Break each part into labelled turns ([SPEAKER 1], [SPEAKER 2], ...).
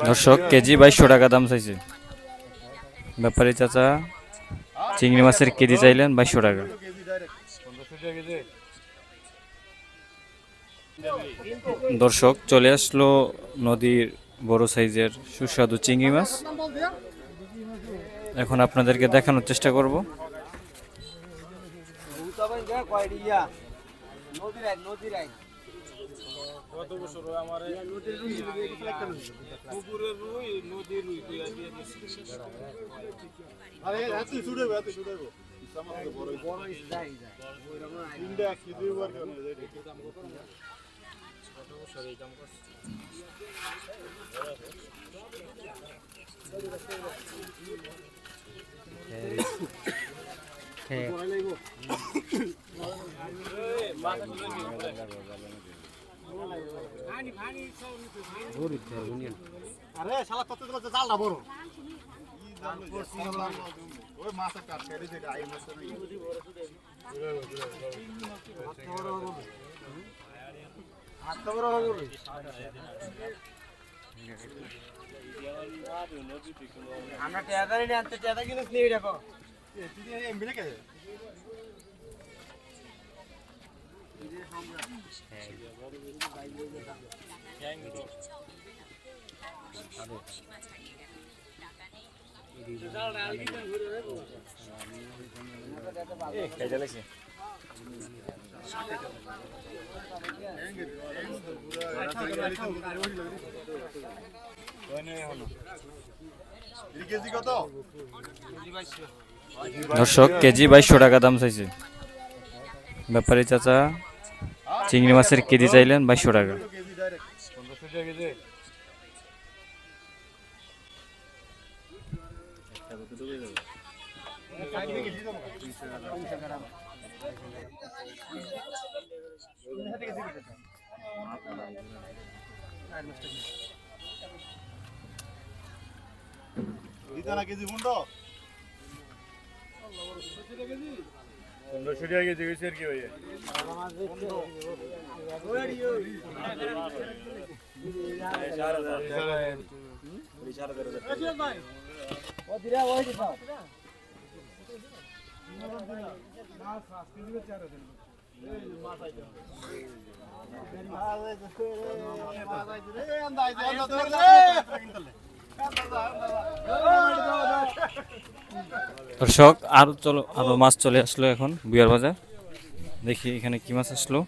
[SPEAKER 1] দর্শক কেজি 2200 টাকা দাম চাইছে। ব্যাপারী চাচা চিংড়ি মাছের কেজি চাইলেন 2200 টাকা। দর্শক চলে আসলো নদীর বড় সাইজের সুস্বাদু চিংড়ি মাছ। এখন আপনাদেরকে দেখানোর চেষ্টা করব।
[SPEAKER 2] আরে শালা কত দিল যে জালটা বড় ওই মাছ কাট কেটে দে আই মাছ নাই হাত বড় হবে আমরা টেয়াদারি নিয়ে আনতে টেয়াদা কিন্তু নেই দেখো তুই এমবি কে
[SPEAKER 1] দর্শক কেজি 2200 টাকা দাম চাইছে। ব্যাপারী চাচা চিংড়ি মাছের কেজি চাইলেন 2200 টাকা।
[SPEAKER 2] কেজি মুন্ডো 1500 টাকা কেজি হইছে আর কি ভাই
[SPEAKER 1] দর্শক আরো মাছ চলে আসলো এখন বুয়ার বাজার। দেখি এখানে কি মাছ আসলো।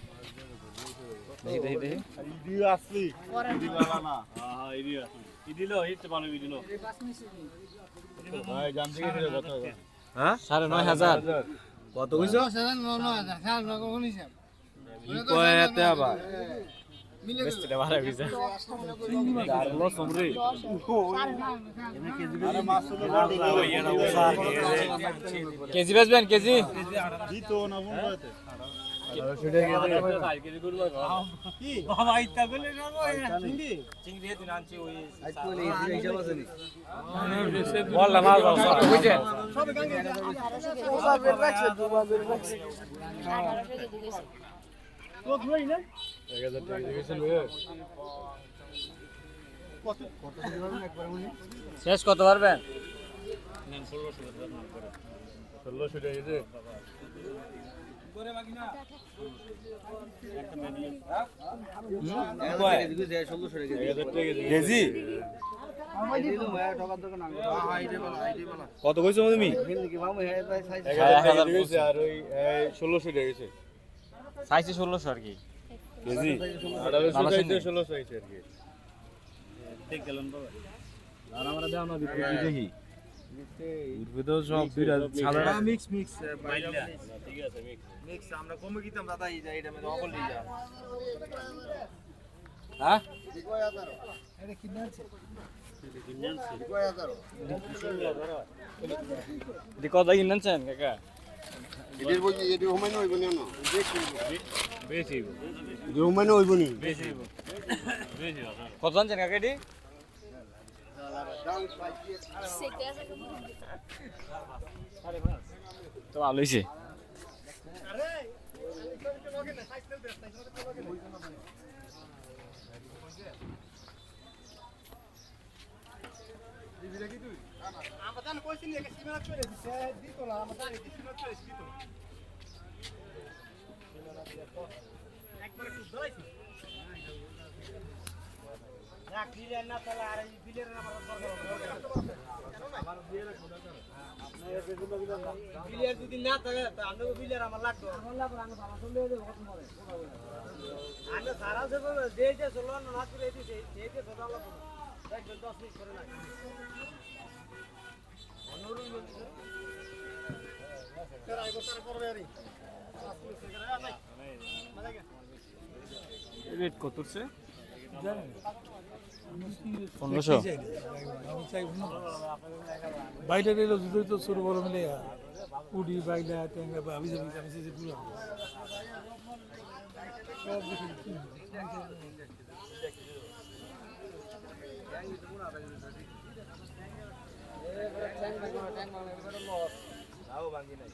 [SPEAKER 2] হ্যাঁ 9500 কত কইছো 9000 আবার বেস্টটা বাড়া গেছে আরলো সমরি আরে মাছ
[SPEAKER 1] কেজি বেচবেন কেজি
[SPEAKER 2] দিতো না বন্ধতে
[SPEAKER 1] শেষ কত পারবেন
[SPEAKER 2] 1600 টাকা গেছে কেজি কত কইছো তুমি 1000 আর ওই 1600 টাকা গেছে
[SPEAKER 1] চাইছি 1600 আর কি
[SPEAKER 2] কেজি 1800 চাইছে আর কি ঠিক গেলেন বাবা আর আমরা দাও না দেখি উঠবে তো সব দুইটা ছাড়া মিক্স বাইলা ঠিক আছে মিক্স আমরা কমে কিতাম দাদা এই যা এটা মে অকল লই যা হ্যাঁ 21000 এটা কিনে আছে
[SPEAKER 1] দি কত কিনছেন কাকা
[SPEAKER 2] এদের বই এটি হোমাইন হইব না বেশি এটি হোমাইন হইব নি বেশি
[SPEAKER 1] কত জানছেন কাকা এটি তো ভালো হইছে
[SPEAKER 3] বিলিয়ার যদি না থাকে আমি বিলিয়ার আমার লাগতো আমি সারা যে চলো না করে দিয়েছে সেই যে ছোট লাগতো একজন 10 মিনিট করে না
[SPEAKER 1] রেট কত হচ্ছে? 1500।
[SPEAKER 4] বাইরে এলো দুটোই তো ছোট বড় মিলে পুডি বাইলা ট্যাংরা বা আমি যাবি আমি যে পুরো
[SPEAKER 3] ট্যাঙ্ক ভাঙি নাই